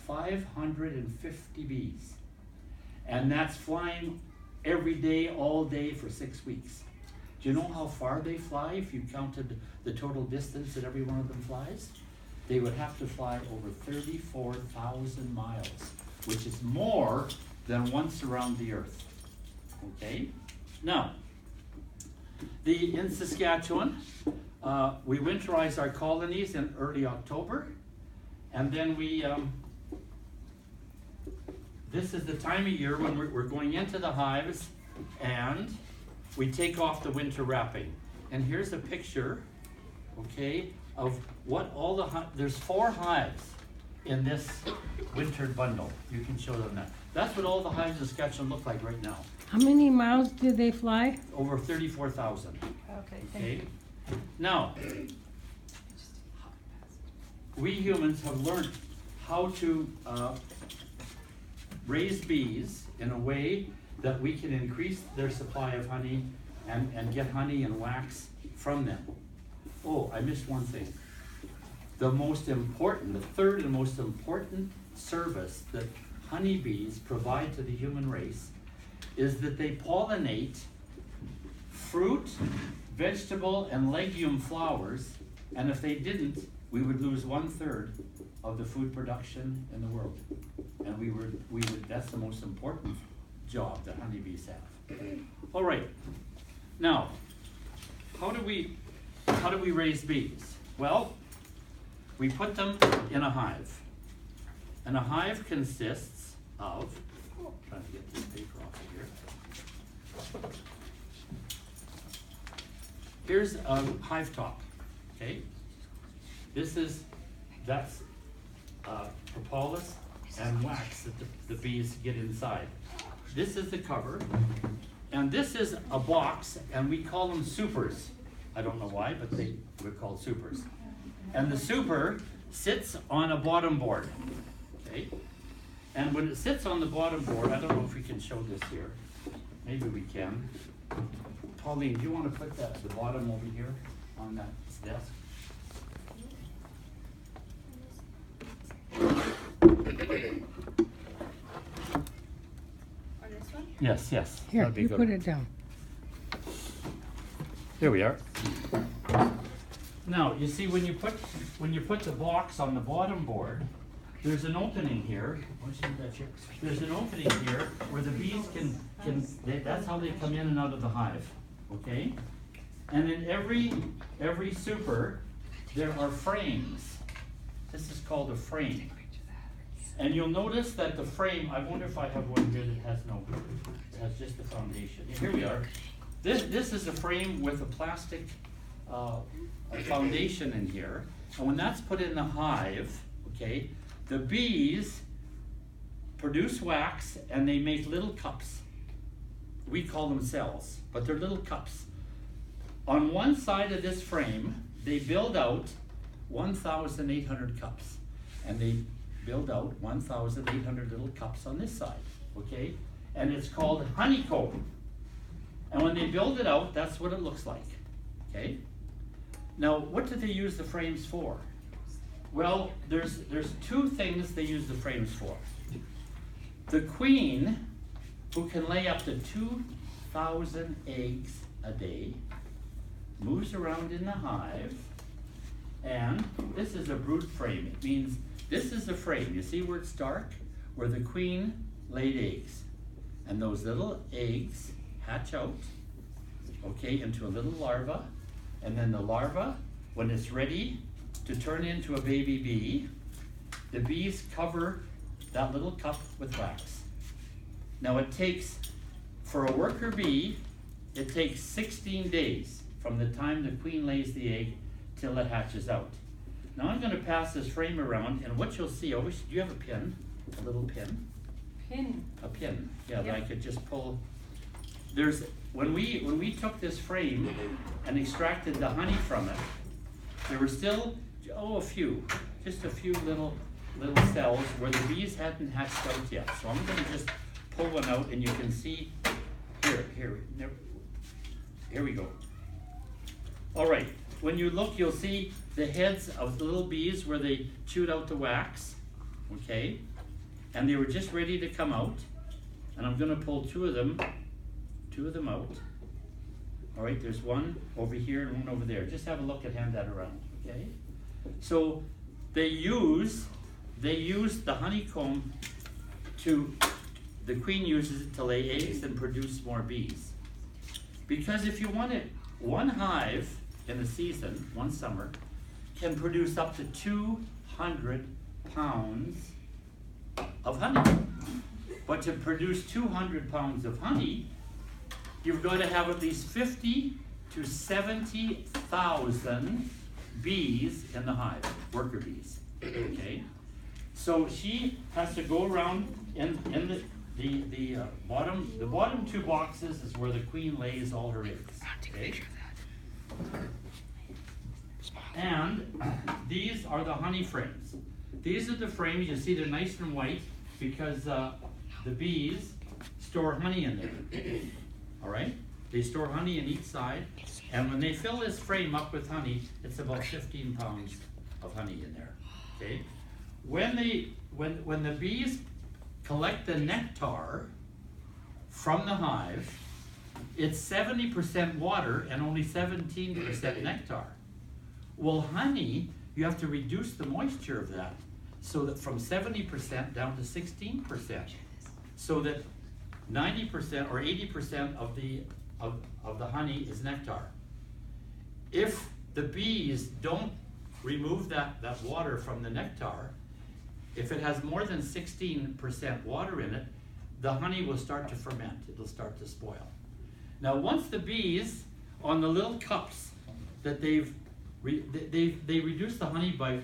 550 bees. And that's flying every day, all day for 6 weeks. Do you know how far they fly if you counted the total distance that every one of them flies? They would have to fly over 34,000 miles, which is more than once around the earth. Okay? Now, in Saskatchewan, we winterize our colonies in early October, and then this is the time of year when we're going into the hives, and we take off the winter wrapping. And here's a picture, okay, of what all there's 4 hives in this wintered bundle. You can show them that. That's what all the hives in Saskatchewan look like right now. How many miles do they fly? Over 34,000. Okay, thank Okay? you. Now, we humans have learned how to raise bees in a way that we can increase their supply of honey and get honey and wax from them. Oh, I missed one thing. The third and most important service that honeybees provide to the human race is that they pollinate fruit, vegetable, and legume flowers, and if they didn't, we would lose 1/3 of the food production in the world. And we would, that's the most important job that honeybees have. All right, now, how do we raise bees? Well, we put them in a hive. And a hive consists of, trying to get this paper off of here. Here's a hive top, okay? That's propolis and wax that the bees get inside. This is the cover, and this is a box, and we call them supers. I don't know why, but we're called supers. And the super sits on a bottom board, okay? And when it sits on the bottom board, I don't know if we can show this here. Maybe we can. Pauline, do you want to put the bottom over here on that desk? Or this one? Yes. Here, That'd be you good. put it down. There we are. Now, you see, when you put the box on the bottom board, there's an opening here. There's an opening here where the bees that's how they come in and out of the hive, okay? And in every super, there are frames. This is called a frame. And you'll notice that the frame, I wonder if I have one here that has just the foundation. Here we are. This is a frame with a plastic foundation in here. And when that's put in the hive, okay, the bees produce wax and they make little cups. We call them cells, but they're little cups. On one side of this frame, they build out 1,800 cups. And they build out 1,800 little cups on this side, okay? And it's called honeycomb. And when they build it out, that's what it looks like, okay? Now, what do they use the frames for? Well, there's 2 things they use the frames for. The queen, who can lay up to 2,000 eggs a day, moves around in the hive, and this is a brood frame. It means this is the frame. You see where it's dark? Where the queen laid eggs. And those little eggs hatch out, okay, into a little larva, and then the larva, when it's ready to turn into a baby bee, the bees cover that little cup with wax. Now it takes, for a worker bee, it takes 16 days from the time the queen lays the egg till it hatches out. Now I'm going to pass this frame around, and what you'll see, do you have a pin? A little pin? Pin. A pin, yeah, Yep. that I could just pull. When we took this frame and extracted the honey from it, there were still, just a few little cells where the bees hadn't hatched out yet. So I'm going to just pull one out, and you can see, here we go. All right, when you look, you'll see the heads of the little bees where they chewed out the wax, okay? and they were just ready to come out. And I'm gonna pull two of them out. All right, there's one over here and one over there. Just have a look and hand that around, okay? So they use the honeycomb the queen uses it to lay eggs and produce more bees. Because if you want it, one hive in a season, one summer, can produce up to 200 pounds of honey. But to produce 200 pounds of honey, you've got to have at least 50 to 70,000 bees in the hive, worker bees, okay? So she has to go around in the bottom two boxes is where the queen lays all her eggs, okay? And these are the honey frames. These are the frames, you see they're nice and white because the bees store honey in there, all right? They store honey in each side, and when they fill this frame up with honey, it's about 15 pounds of honey in there, okay? When the bees collect the nectar from the hive, it's 70% water and only 17% nectar. Well, honey, you have to reduce the moisture of that so that from 70% down to 16%, so that 90% or 80% of the honey is nectar. If the bees don't remove that water from the nectar, if it has more than 16% water in it, the honey will start to ferment. It'll start to spoil. Now, once the bees on the little cups that they reduce the honey by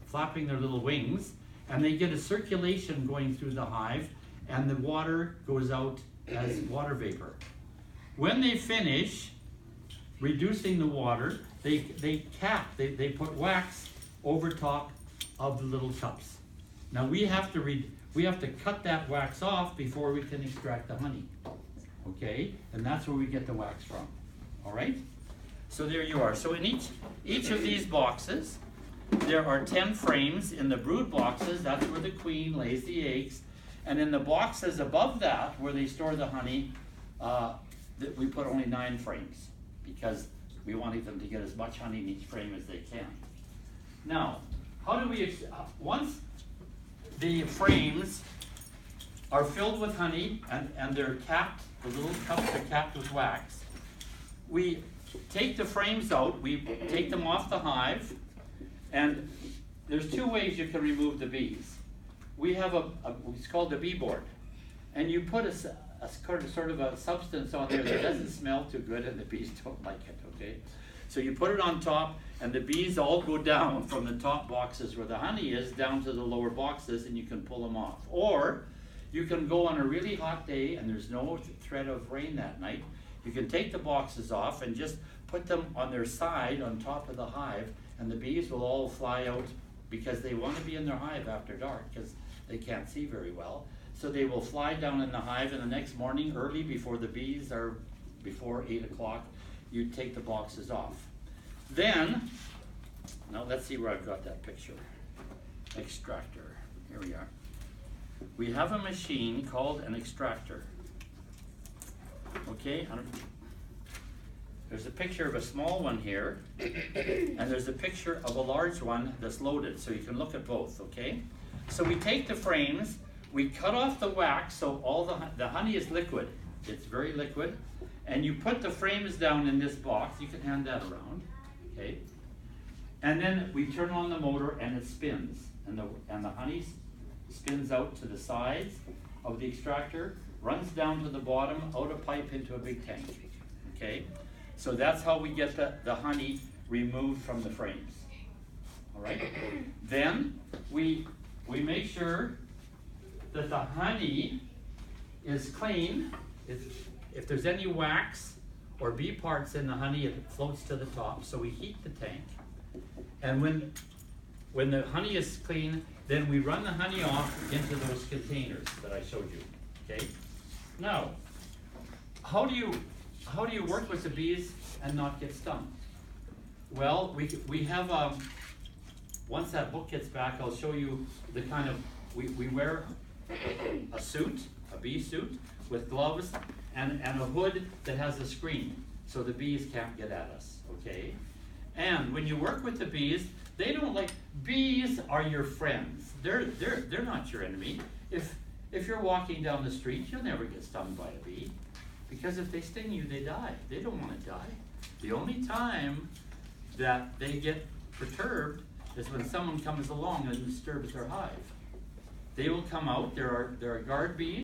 flapping their little wings, and they get a circulation going through the hive, and the water goes out as water vapor. When they finish reducing the water, they put wax over top of the little cups. Now we have to cut that wax off before we can extract the honey. Okay? And that's where we get the wax from. All right? So there you are. So in each of these boxes, there are 10 frames. In the brood boxes, that's where the queen lays the eggs. And in the boxes above that, where they store the honey, we put only 9 frames because we wanted them to get as much honey in each frame as they can. Now, how do we, once the frames are filled with honey and they're capped, the little cups are capped with wax, we take the frames out, we take them off the hive, and there's 2 ways you can remove the bees. We have it's called the bee board, and you put a sort of a substance on there that doesn't smell too good, and the bees don't like it, okay? So you put it on top, and the bees all go down from the top boxes where the honey is down to the lower boxes, and you can pull them off. Or you can go on a really hot day and there's no threat of rain that night. You can take the boxes off and just put them on their side on top of the hive, and the bees will all fly out because they want to be in their hive after dark because they can't see very well. So they will fly down in the hive, and the next morning early before the bees are, before 8 o'clock, you take the boxes off. Then, now let's see where I've got that picture. Extractor, here we are. We have a machine called an extractor. Okay, there's a picture of a small one here, and there's a picture of a large one that's loaded, so you can look at both, okay? So we take the frames, we cut off the wax, so all the honey is liquid. It's very liquid. And you put the frames down in this box. You can hand that around, okay? And then we turn on the motor and it spins. And the honey spins out to the sides of the extractor, runs down to the bottom, out a pipe into a big tank, okay? So that's how we get the honey removed from the frames, all right? Then we make sure that the honey is clean. If there's any wax or bee parts in the honey, it floats to the top. So we heat the tank, and when the honey is clean, then we run the honey off into those containers that I showed you. Okay. Now, how do you work with the bees and not get stung? Well, we have once that book gets back, I'll show you the kind of we wear a suit, a bee suit, with gloves and a hood that has a screen, so the bees can't get at us, okay? And when you work with the bees, they don't like, bees are your friends. They're not your enemy. If you're walking down the street, you'll never get stung by a bee, because if they sting you, they die. They don't want to die. The only time that they get perturbed is when someone comes along and disturbs their hive. They will come out, there are guard bees,